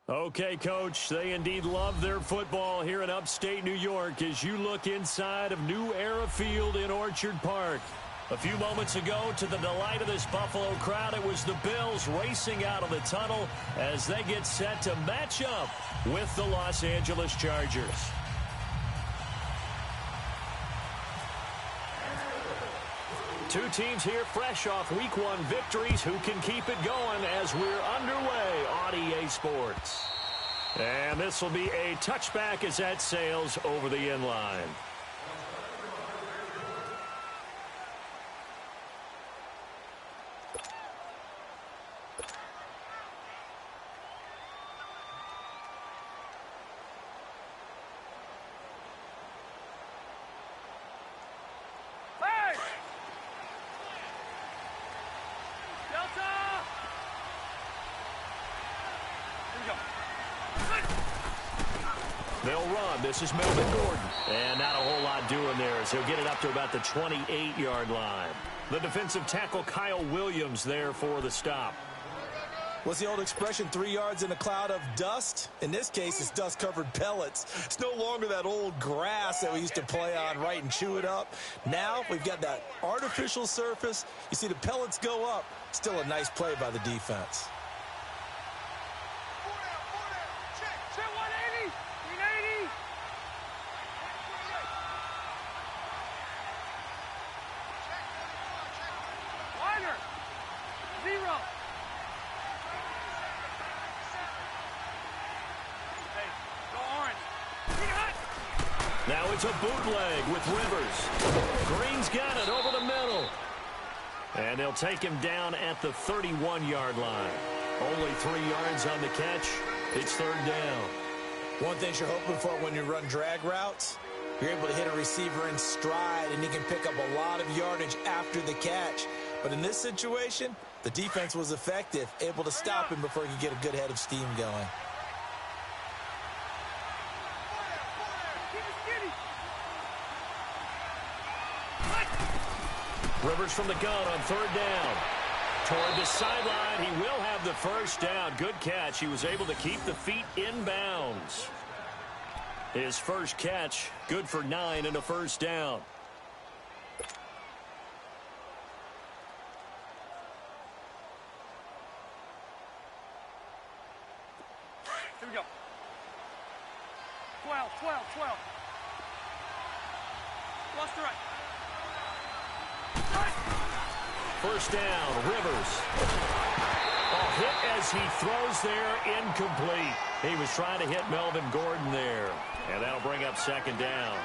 Okay, Coach, they indeed love their football here in upstate New York as you look inside of New Era Field in Orchard Park. A few moments ago, to the delight of this Buffalo crowd, it was the Bills racing out of the tunnel as they get set to match up with the Los Angeles Chargers. Two teams here fresh off Week 1 victories who can keep it going as we're underway on EA Sports. And this will be a touchback as that sails over the end line. They'll run. This is Melvin Gordon. And not a whole lot doing there as he'll get it up to about the 28-yard line. The defensive tackle Kyle Williams there for the stop. What's the old expression, 3 yards in a cloud of dust? In this case, it's dust-covered pellets. It's no longer that old grass that we used to play on, right, and chew it up. Now we've got that artificial surface. You see the pellets go up. Still a nice play by the defense. Now it's a bootleg with Rivers. Green's got it over the middle. And they'll take him down at the 31-yard line. Only 3 yards on the catch. It's third down. One thing you're hoping for when you run drag routes, you're able to hit a receiver in stride, and he can pick up a lot of yardage after the catch. But in this situation, the defense was effective, able to stop him before he could get a good head of steam going. Rivers from the gun on third down. Toward the sideline, he will have the first down. Good catch. He was able to keep the feet in bounds. His first catch, good for 9 and a first down. Here we go. 12. Lost the right. First down, Rivers. A hit as he throws there, incomplete. He was trying to hit Melvin Gordon there, and that'll bring up second down.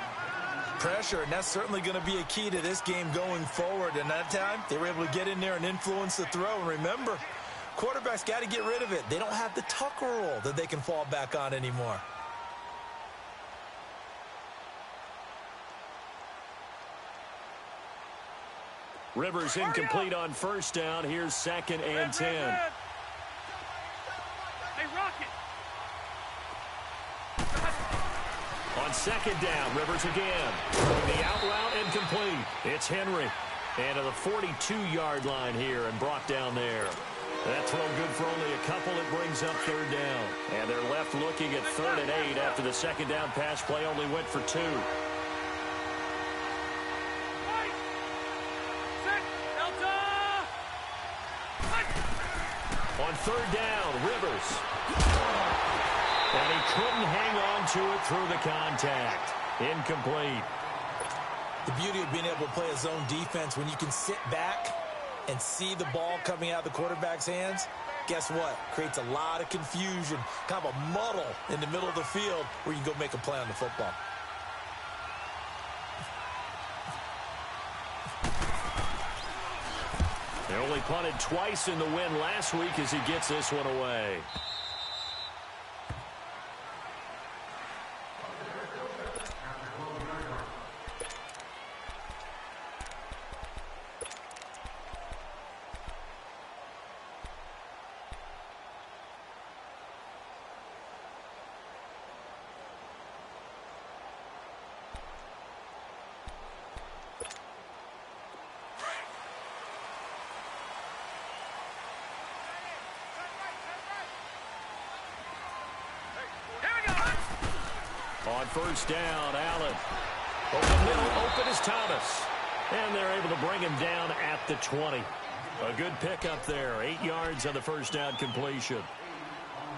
Pressure, and that's certainly going to be a key to this game going forward. And that time, they were able to get in there and influence the throw. And remember, quarterbacks got to get rid of it. They don't have the tuck rule that they can fall back on anymore. Rivers incomplete on first down. Here's second and 10. Hey, Rocket. On second down, Rivers again. The out route incomplete. It's Henry. And to the 42-yard line here and brought down there. That throw good for only a couple. It brings up third down. And they're left looking at 3rd and 8 after the second down pass play only went for 2. On third down, Rivers. And he couldn't hang on to it through the contact. Incomplete. The beauty of being able to play a zone defense when you can sit back and see the ball coming out of the quarterback's hands, guess what? Creates a lot of confusion, kind of a muddle in the middle of the field where you can go make a play on the football. They only punted twice in the win last week as he gets this one away. first down. Allen. Over the middle, open is Thomas. And they're able to bring him down at the 20. A good pickup there. 8 yards on the first down completion.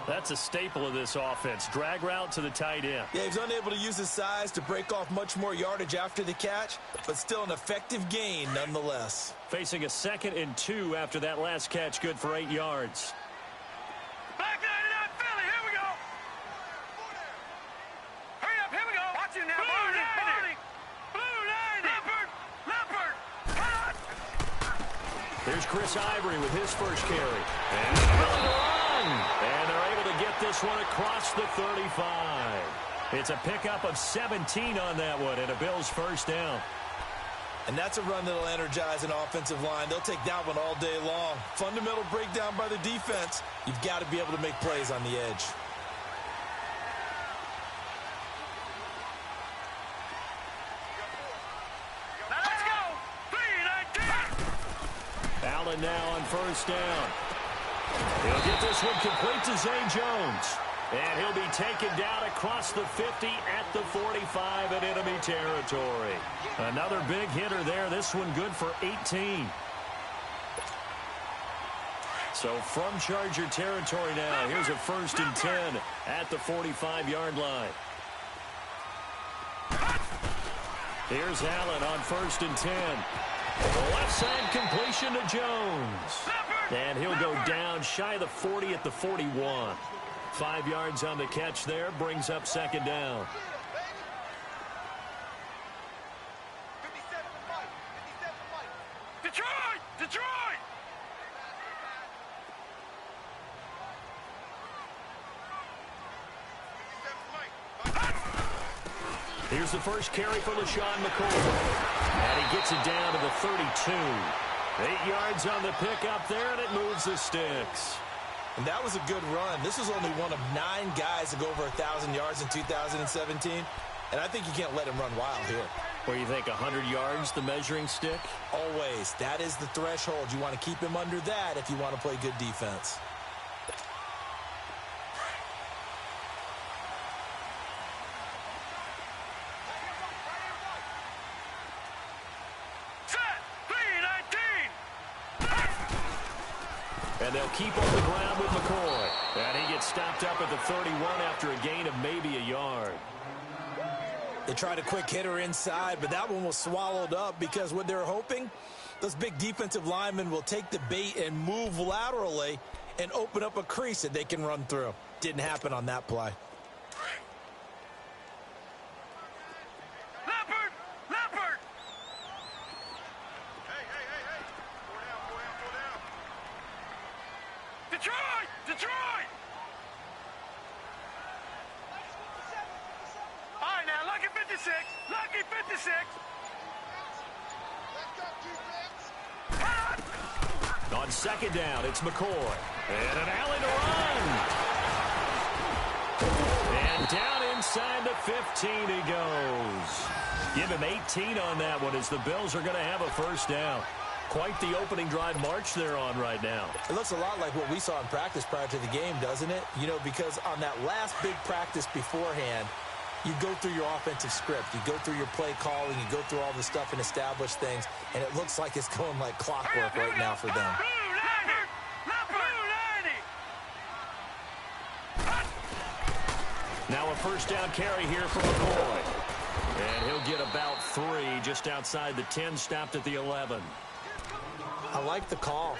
That's a staple of this offense. Drag route to the tight end. Yeah, he's unable to use his size to break off much more yardage after the catch, but still an effective gain nonetheless. Facing a 2nd and 2 after that last catch, good for 8 yards. Back 99 Philly, here we go. Hurry up, here we go. Watch it now, Barney. Blue 90. Leopard. Cut. Here's Chris Ivory with his first carry. And they're able to get this one across the 35. It's a pickup of 17 on that one and a Bills first down. And that's a run that'll energize an offensive line. They'll take that one all day long. Fundamental breakdown by the defense. You've got to be able to make plays on the edge. Now let's go. 3-19. Allen now on first down. He'll get this one complete to Zay Jones. And he'll be taken down across the 50 at the 45 in enemy territory. Another big hitter there. This one good for 18. So from Charger territory now, here's a 1st and 10 at the 45-yard line. Here's Allen on 1st and 10. Left side completion to Jones. And he'll go down shy of the 40 at the 41. 5 yards on the catch there, brings up 2nd down. Detroit! Here's the first carry for LaShawn McCoy. And he gets it down to the 32. 8 yards on the pickup there, and it moves the sticks. And that was a good run. This was only one of 9 guys to go over 1,000 yards in 2017. And I think you can't let him run wild here. Where you think 100 yards, the measuring stick? Always. That is the threshold. You want to keep him under that if you want to play good defense. And they'll keep on the ground with McCoy. And he gets stopped up at the 31 after a gain of maybe a yard. They tried a quick hitter inside, but that one was swallowed up because what they're hoping, those big defensive linemen will take the bait and move laterally and open up a crease that they can run through. Didn't happen on that play. Leopard! Detroit! All right, now, Lucky 56. On 2nd down, it's McCoy. And an alley to run. And down inside the 15 he goes. Give him 18 on that one as the Bills are going to have a first down. Quite the opening drive march they're on right now. It looks a lot like what we saw in practice prior to the game, doesn't it? You know, because on that last big practice beforehand, you go through your offensive script. You go through your play calling. You go through all the stuff and establish things. And it looks like it's going like clockwork right now for them. Now a first down carry here for McCoy. And he'll get about 3 just outside the 10, stopped at the 11. I like the call.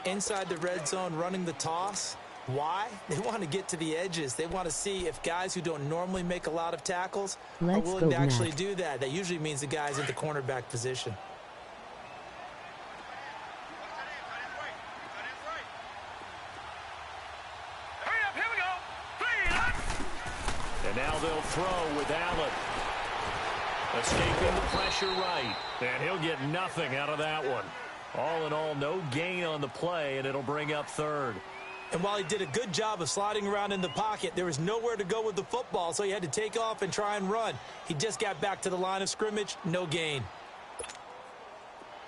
Inside the red zone, running the toss. Why? They want to get to the edges. They want to see if guys who don't normally make a lot of tackles are willing to actually do that. That usually means the guy's in the cornerback position. Hurry up, here we go. And now they'll throw with Allen. Escaping the pressure right. And he'll get nothing out of that one. All in all, no gain on the play, and it'll bring up 3rd. And while he did a good job of sliding around in the pocket, there was nowhere to go with the football, so he had to take off and try and run. He just got back to the line of scrimmage, no gain.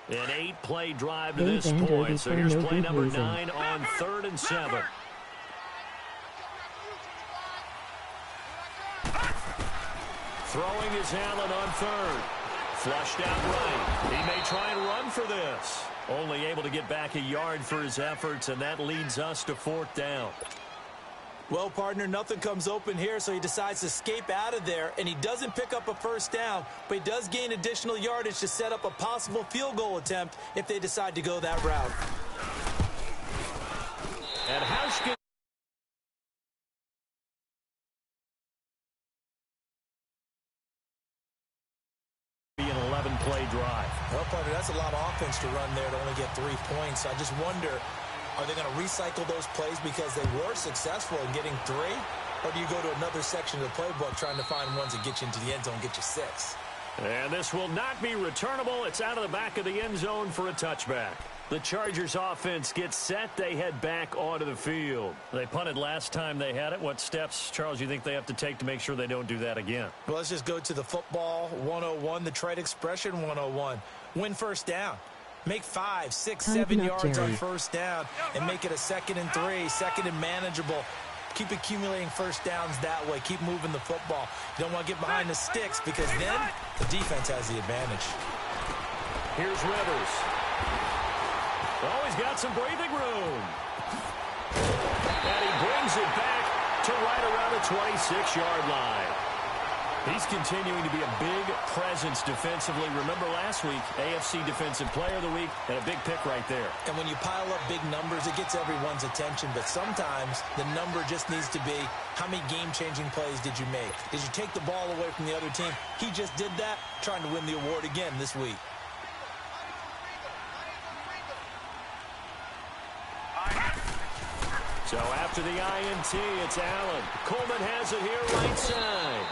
An 8-play drive to this point, so here's play number 9 on 3rd and 7. Throwing is Allen on third. Flushed out right. He may try and run for this. Only able to get back a yard for his efforts, and that leads us to fourth down. Well, partner, nothing comes open here, so he decides to escape out of there, and he doesn't pick up a first down, but he does gain additional yardage to set up a possible field goal attempt if they decide to go that route. And Hauschka. An 11-play drive. Well, partner, that's a lot of offense to run there to only get 3 points. I just wonder, are they going to recycle those plays because they were successful in getting 3? Or do you go to another section of the playbook trying to find ones that get you into the end zone and get you 6? And this will not be returnable. It's out of the back of the end zone for a touchback. The Chargers offense gets set. They head back onto the field. They punted last time they had it. What steps, Charles, you think they have to take to make sure they don't do that again? Well, let's just go to the football 101, the trade expression 101. Win first down. Make 5, 6, 7 yards on first down and make it a 2nd and 3, 2nd and manageable. Keep accumulating first downs that way. Keep moving the football. You don't want to get behind the sticks because then the defense has the advantage. Here's Rivers. Oh, he's got some breathing room. And he brings it back to right around the 26-yard line. He's continuing to be a big presence defensively. Remember last week, AFC Defensive Player of the Week, and a big pick right there. And when you pile up big numbers, it gets everyone's attention. But sometimes the number just needs to be, how many game-changing plays did you make? Did you take the ball away from the other team? He just did that, trying to win the award again this week. So after the INT, it's Allen. Coleman has it here right side.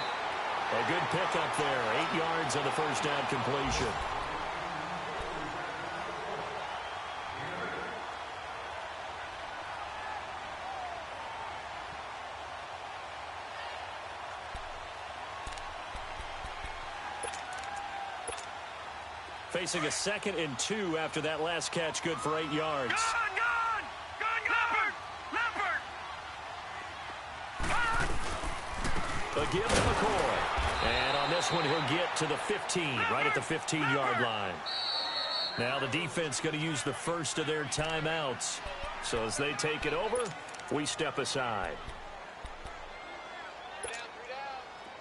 A good pickup there. 8 yards on the first down completion. Facing a 2nd and 2 after that last catch, good for 8 yards. A give to McCoy. And on this one, he'll get to the 15, right at the 15-yard line. Now the defense going to use the first of their timeouts. So as they take it over, we step aside.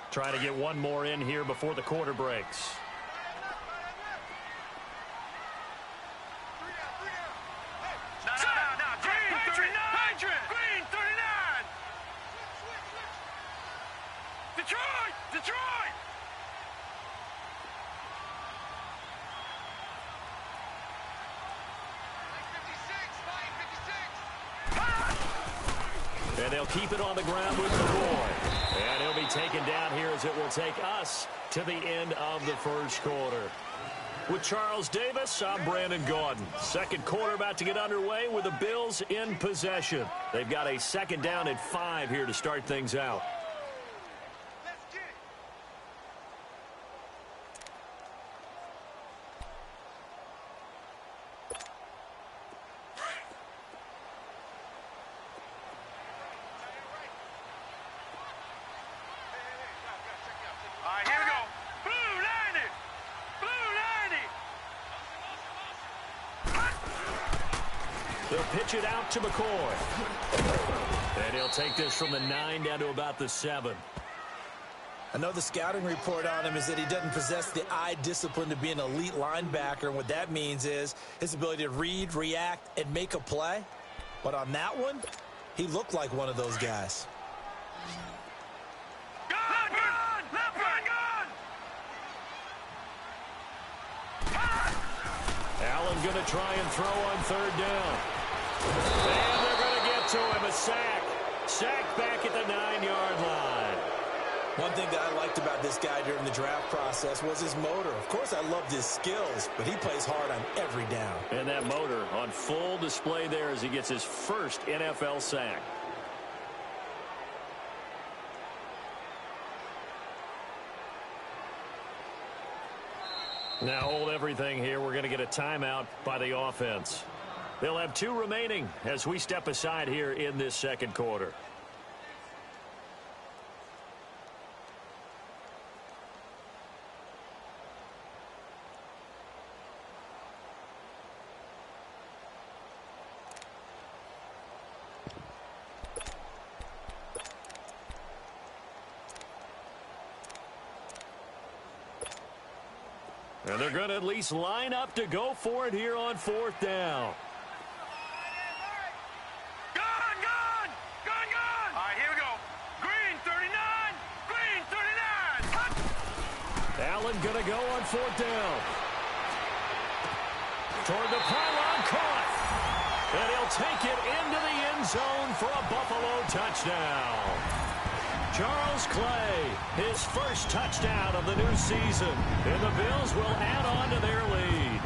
Try to get one more in here before the quarter breaks. And they'll keep it on the ground with McCoy. And he'll be taken down here as it will take us to the end of the first quarter. With Charles Davis, I'm Brandon Gaudin. Second quarter about to get underway with the Bills in possession. They've got a 2nd down and 5 here to start things out. They'll pitch it out to McCoy. And he'll take this from the 9 down to about the 7. I know the scouting report on him is that he doesn't possess the eye discipline to be an elite linebacker. And what that means is his ability to read, react, and make a play. But on that one, he looked like one of those guys. Allen going to try and throw on 3rd down. And they're going to get to him. A sack. Sack back at the 9-yard line. One thing that I liked about this guy during the draft process was his motor. Of course, I loved his skills, but he plays hard on every down. And that motor on full display there as he gets his first NFL sack. Now hold everything here. We're going to get a timeout by the offense. They'll have 2 remaining as we step aside here in this second quarter. And they're going to at least line up to go for it here on 4th down. Gun, gun! Gun, gun! All right, here we go. Green 39! Green 39! Allen going to go on 4th down. Toward the pylon, caught. And he'll take it into the end zone for a Buffalo touchdown. Charles Clay, his first touchdown of the new season. And the Bills will add on to their lead.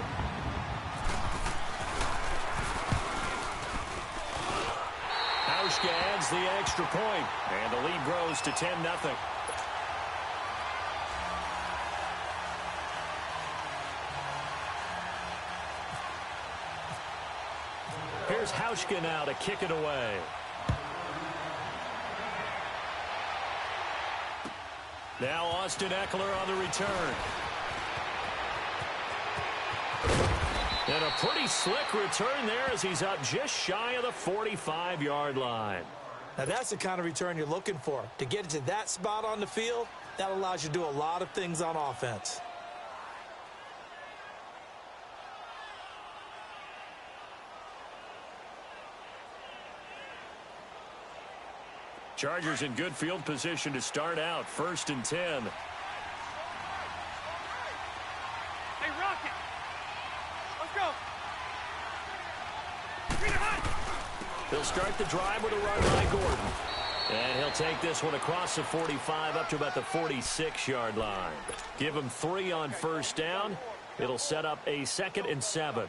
Hauschka adds the extra point, and the lead grows to 10-0. Here's Hauschka now to kick it away. Now Austin Eckler on the return. And a pretty slick return there as he's up just shy of the 45-yard line. Now that's the kind of return you're looking for. To get it to that spot on the field, that allows you to do a lot of things on offense. Chargers in good field position to start out. 1st and 10. Hey, Rocket! Let's go! He'll start the drive with a run by Gordon. And he'll take this one across the 45 up to about the 46-yard line. Give him 3 on 1st down. It'll set up a 2nd and 7.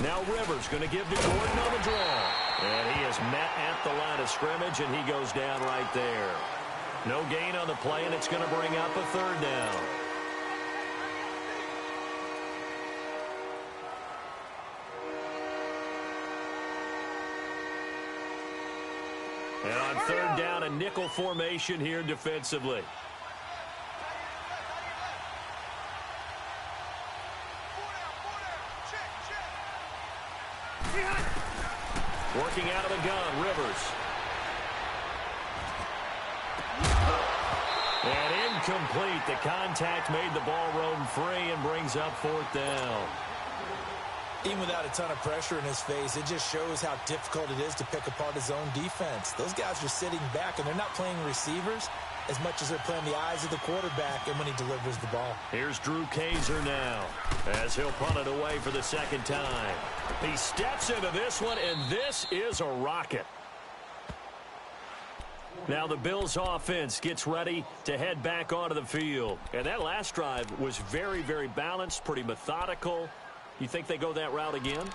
Now Rivers going to give to Gordon on the draw. And he is met at the line of scrimmage, and he goes down right there. No gain on the play, and it's going to bring up a 3rd down. And on 3rd down, a nickel formation here defensively. Working out of the gun, Rivers. And incomplete. The contact made the ball roam free and brings up 4th down. Even without a ton of pressure in his face, it just shows how difficult it is to pick apart his own defense. Those guys are sitting back, and they're not playing receivers as much as they're playing the eyes of the quarterback and when he delivers the ball. Here's Drew Kaiser now as he'll punt it away for the 2nd time. He steps into this one, and this is a rocket. Now the Bills offense gets ready to head back onto the field. And that last drive was very, very balanced, pretty methodical. You think they go that route again?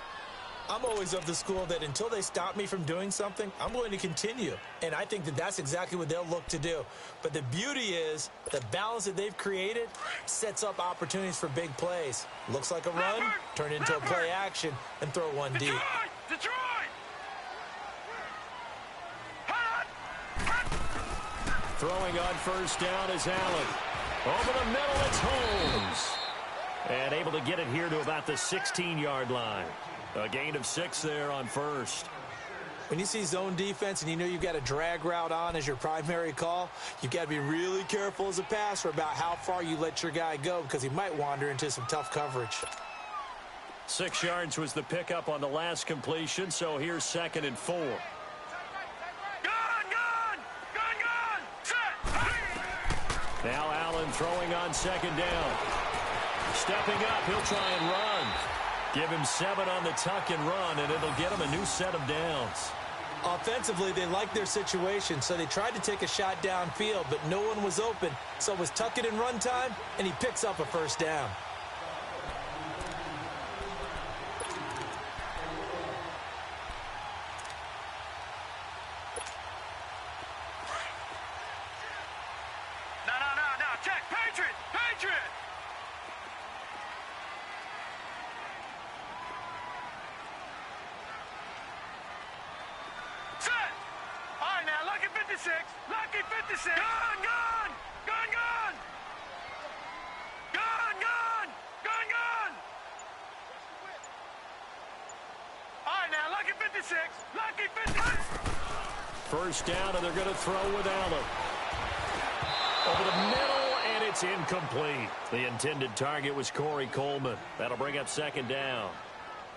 I'm always of the school that until they stop me from doing something, I'm going to continue. And I think that that's exactly what they'll look to do. But the beauty is the balance that they've created sets up opportunities for big plays. Looks like a run, turn into a play action, and throw one deep. Detroit! Throwing on 1st down is Allen. Over the middle, it's Holmes. And able to get it here to about the 16-yard line. A gain of 6 there on 1st. When you see zone defense and you know you've got a drag route on as your primary call, you've got to be really careful as a passer about how far you let your guy go because he might wander into some tough coverage. 6 yards was the pickup on the last completion, so here's 2nd and 4. Now Allen throwing on 2nd down. Stepping up, he'll try and run. Give him 7 on the tuck and run, and it'll get him a new set of downs. Offensively, they liked their situation, so they tried to take a shot downfield, but no one was open. So it was tuck it and run time, and he picks up a 1st down. No, check, Patriot! 56. Lucky 56. Gun, gun. Gun, gun. Gun, gun. Gun, gun. All right, now, Lucky 56. Lucky 56. First down, and they're going to throw with Allen. Over the middle, and it's incomplete. The intended target was Corey Coleman. That'll bring up second down.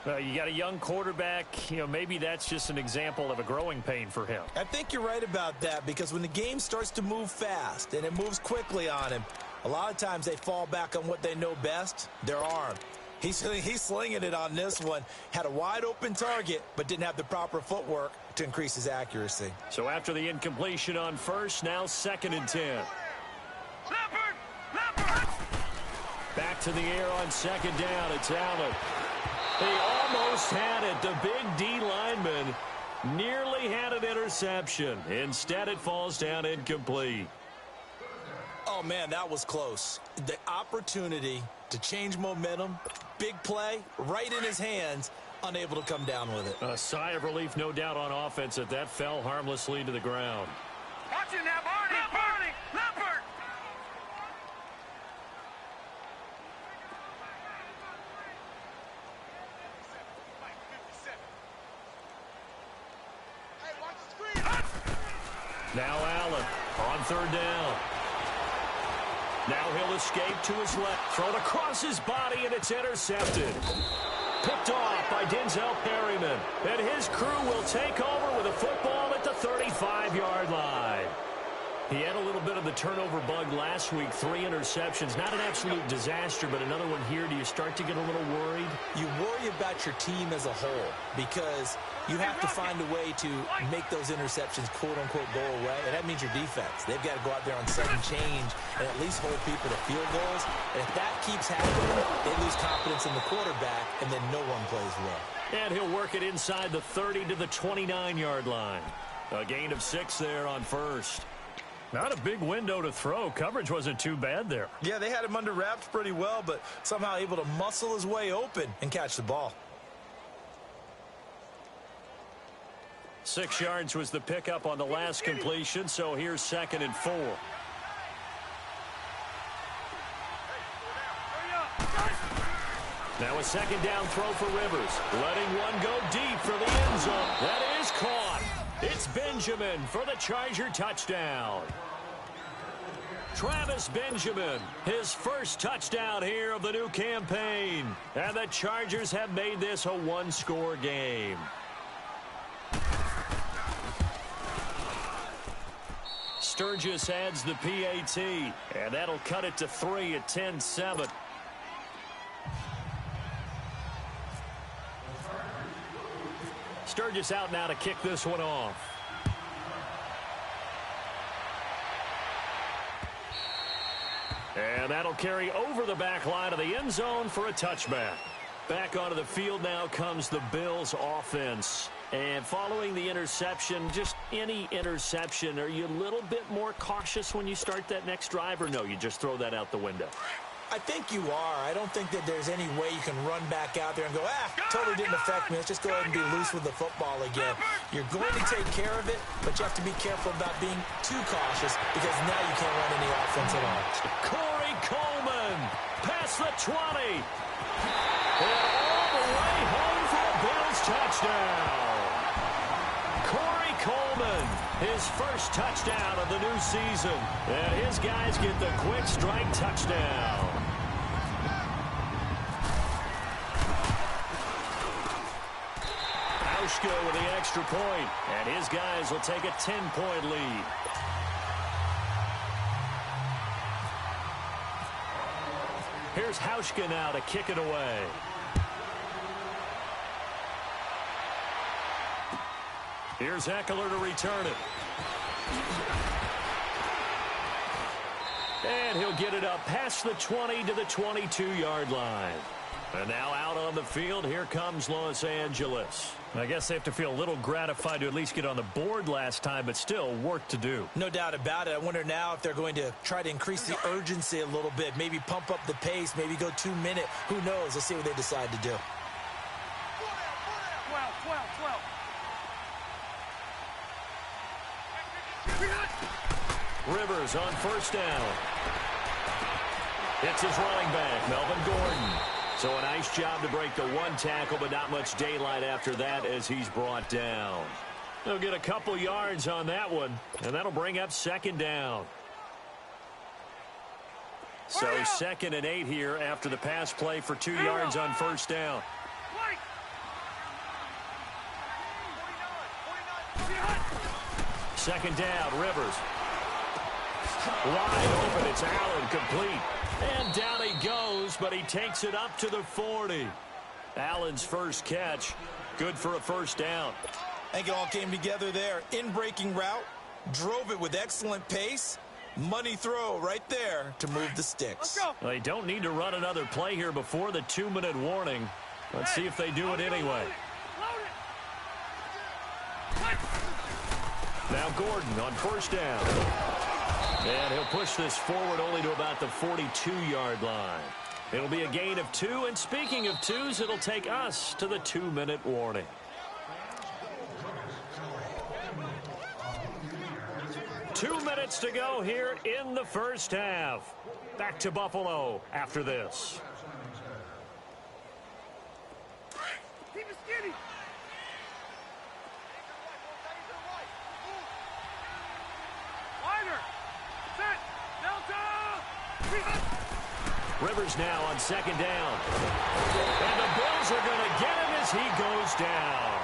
You got a young quarterback. Maybe that's just an example of a growing pain for him. I think you're right about that, because when the game starts to move fast and it moves quickly on him, a lot of times they fall back on what they know best, their arm. He's slinging it on this one. Had a wide-open target, but didn't have the proper footwork to increase his accuracy. So after the incompletion on first, now 2nd and 10. Leopard! Leopard! Back to the air on 2nd down. It's Allen. He almost had it. The big D lineman nearly had an interception. Instead, it falls down incomplete. Oh, man, that was close. The opportunity to change momentum, big play, right in his hands, unable to come down with it. A sigh of relief, no doubt, on offense that fell harmlessly to the ground. Watch it now, Barney! Leopard! Leopard! Now Allen on 3rd down. Now he'll escape to his left. Thrown across his body, and it's intercepted. Picked off by Denzel Perryman. And his crew will take over with a football at the 35-yard line. He had a little bit of the turnover bug last week. 3 interceptions. Not an absolute disaster, but another one here. Do you start to get a little worried? You worry about your team as a whole, because you have to find a way to make those interceptions, quote-unquote, go away. And that means your defense. They've got to go out there on second change and at least hold people to field goals. And if that keeps happening, they lose confidence in the quarterback, and then no one plays well. And he'll work it inside the 30 to the 29-yard line. A gain of 6 there on first. Not a big window to throw. Coverage wasn't too bad there. Yeah, they had him under wraps pretty well, but somehow able to muscle his way open and catch the ball. 6 yards was the pickup on the last completion, so here's 2nd and 4. Now a 2nd down throw for Rivers. Letting one go deep for the end zone. That is caught. It's Benjamin for the Charger touchdown. Travis Benjamin, his first touchdown here of the new campaign. And the Chargers have made this a 1-score game. Sturgis adds the PAT, and that'll cut it to 3 at 10-7. Sturgis out now to kick this one off. And that'll carry over the back line of the end zone for a touchback. Back onto the field now comes the Bills offense. And following the interception, just any interception, are you a little bit more cautious when you start that next drive, or no, you just throw that out the window? I think you are. I don't think that there's any way you can run back out there and go, totally didn't affect me. Let's just go ahead and be loose with the football again. You're going to take care of it, but you have to be careful about being too cautious, because now you can't run any offense at all. Corey Coleman past the 20. And all the way home for a Bills touchdown. Corey Coleman, his first touchdown of the new season. And his guys get the quick strike touchdown. Hauschka with the extra point, and his guys will take a 10-point lead. Here's Hauschka now to kick it away. Here's Eckler to return it. And he'll get it up past the 20 to the 22-yard line. And now out on the field, here comes Los Angeles. I guess they have to feel a little gratified to at least get on the board last time, but still work to do. No doubt about it. I wonder now if they're going to try to increase the urgency a little bit, maybe pump up the pace, maybe go 2-minute. Who knows? Let's see what they decide to do. 12. Rivers on first down. It's his running back, Melvin Gordon. So a nice job to break the one tackle, but not much daylight after that as he's brought down. They'll get a couple yards on that one, and that'll bring up second down. So 2nd and 8 here after the pass play for 2 yards on first down. Second down, Rivers. Wide open, it's Allen, complete. And down he goes, but he takes it up to the 40. Allen's first catch, good for a first down. I think it all came together there. In-breaking route, drove it with excellent pace. Money throw right there to move the sticks. Well, they don't need to run another play here before the 2-minute warning. Let's see if they do it anyway. Now Gordon on first down. And he'll push this forward only to about the 42-yard line. It'll be a gain of 2, and speaking of 2s, it'll take us to the 2-minute warning. Two minutes to go here in the first half. Back to Buffalo after this. Keep it skinny. Wider. Set. Delta. Rivers now on second down. And the Bills are going to get him as he goes down.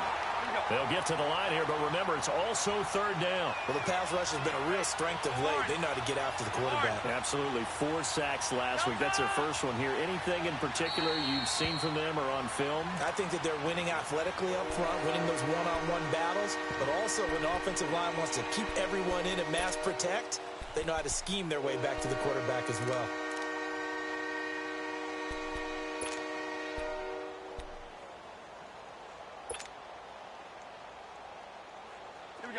They'll get to the line here, but remember, it's also third down. Well, the pass rush has been a real strength of late. They know how to get after the quarterback. Absolutely. 4 sacks last week. That's their first one here. Anything in particular you've seen from them or on film? I think that they're winning athletically up front, winning those one-on-one battles, but also when the offensive line wants to keep everyone in and mass protect, they know how to scheme their way back to the quarterback as well.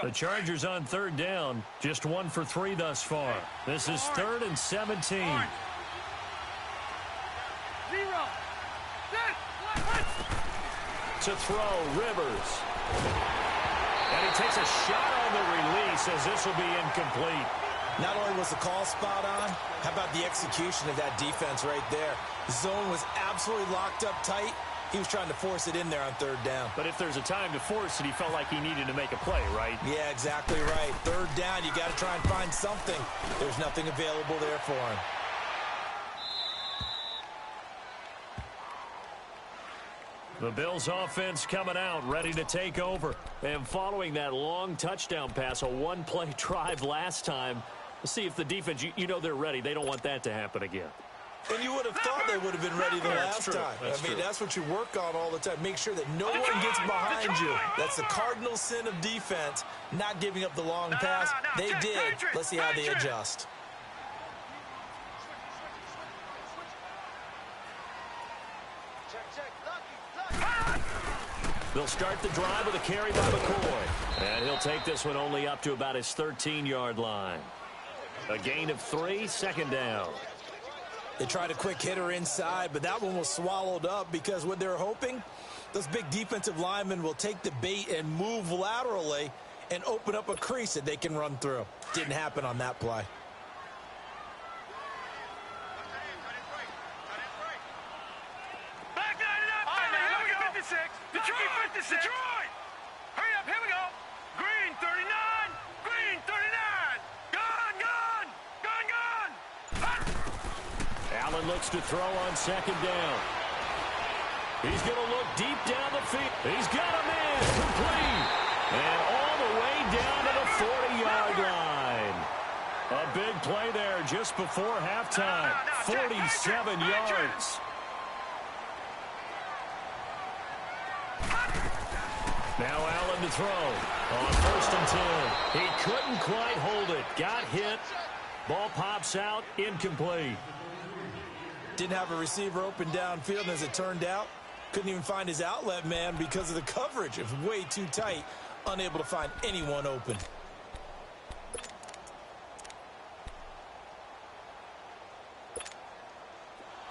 The Chargers on third down, just 1 for 3 thus far. This is 3rd and 17. 0. To throw, Rivers. And he takes a shot on the release as this will be incomplete. Not only was the call spot on, how about the execution of that defense right there? The zone was absolutely locked up tight. He was trying to force it in there on third down. But if there's a time to force it, he felt like he needed to make a play, right? Yeah, exactly right. Third down, you got to try and find something. There's nothing available there for him. The Bills offense coming out, ready to take over. And following that long touchdown pass, a one-play drive last time. Let's see if the defense, you know they're ready. They don't want that to happen again. And you would have thought they would have been ready the last time. That's what you work on all the time. Make sure that no one gets behind you. That's the cardinal sin of defense, not giving up the long pass. They did. Let's see how they adjust. They'll start the drive with a carry by McCoy. And he'll take this one only up to about his 13-yard line. A gain of 3, second down. They tried a quick hitter inside, but that one was swallowed up because what they're hoping, those big defensive linemen will take the bait and move laterally and open up a crease that they can run through. Didn't happen on that play. Back 9 up. All right, now, here we go. 56. Detroit 56. Detroit. Hurry up. Here we go. Green 39. Green 39. Gone, gone. Gone, gone. Allen looks to throw on second down. He's going to look deep down the field. He's got him in. Complete. And all the way down to the 40-yard line. A big play there just before halftime. 47 yards. Now Allen to throw on 1st and 10. He couldn't quite hold it. Got hit. Ball pops out. Incomplete. Didn't have a receiver open downfield, and as it turned out, couldn't even find his outlet man because of the coverage. It was way too tight, unable to find anyone open.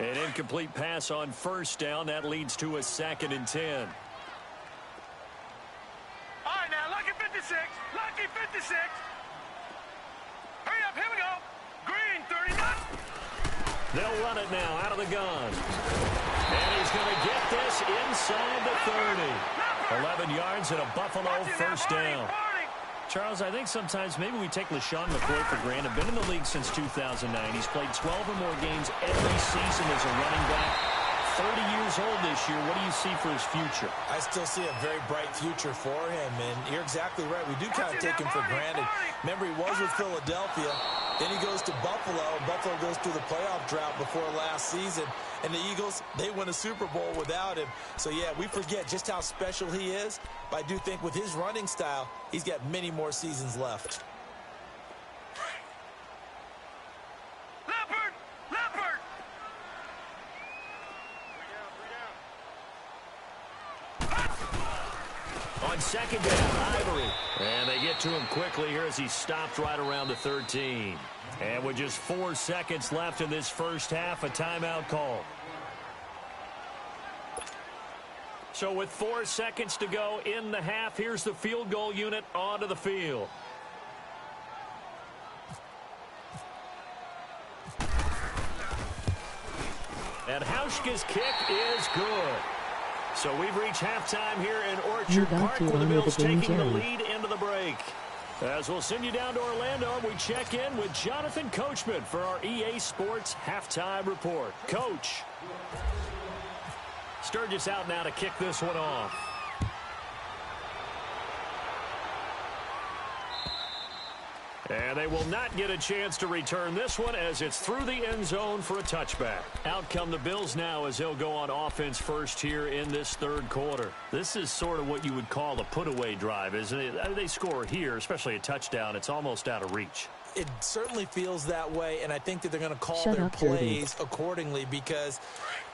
An incomplete pass on 1st down. That leads to a 2nd and 10. All right, now, lucky 56. Lucky 56. They'll run it now out of the gun. And he's going to get this inside the 30. 11 yards and a Buffalo first down. Charles, I think sometimes maybe we take LaShawn McCoy for granted. Been in the league since 2009. He's played 12 or more games every season as a running back. 30 years old this year. What do you see for his future? I still see a very bright future for him, and you're exactly right. We do kind of take him for granted. Remember, he was with Philadelphia. Then he goes to Buffalo. Buffalo goes through the playoff drought before last season. And the Eagles, they win a Super Bowl without him. So, yeah, we forget just how special he is. But I do think with his running style, he's got many more seasons left. On second down, Ivory. And they get to him quickly here as he stopped right around the 13. And with just 4 seconds left in this first half, a timeout call. So with 4 seconds to go in the half, here's the field goal unit onto the field. And Hauschka's kick is good. So we've reached halftime here in Orchard Park with the Bills taking the lead into the break. As we'll send you down to Orlando, we check in with Jonathan Coachman for our EA Sports Halftime Report. Coach. Sturgis out now to kick this one off. And they will not get a chance to return this one as it's through the end zone for a touchback. Out come the Bills now as they'll go on offense first here in this third quarter. This is sort of what you would call a put-away drive, isn't it? They score here, especially a touchdown. It's almost out of reach. It certainly feels that way, and I think that they're going to call their plays accordingly because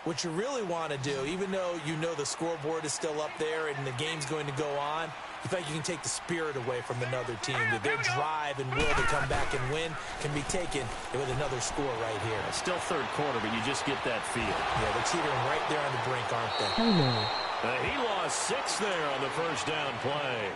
what you really want to do, even though you know the scoreboard is still up there and the game's going to go on, you feel like you can take the spirit away from another team, that their drive and will to come back and win can be taken with another score right here. It's still third quarter, but you just get that feel. Yeah, they're teetering right there on the brink, aren't they? He lost 6 there on the first down play.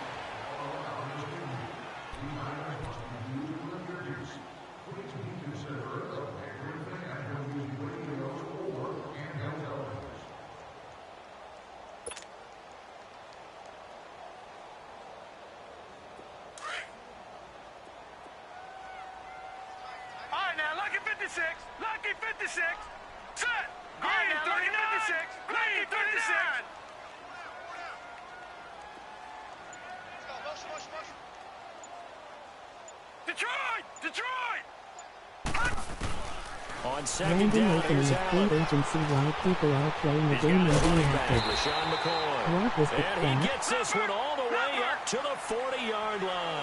Lucky 56. Set. Green 39. 56. Green 36. Detroit! Detroit! On second down, here's Allen. Agency while people are playing the game and being active. LaShawn McCoy. And he gets this one all the way up to the 40-yard line.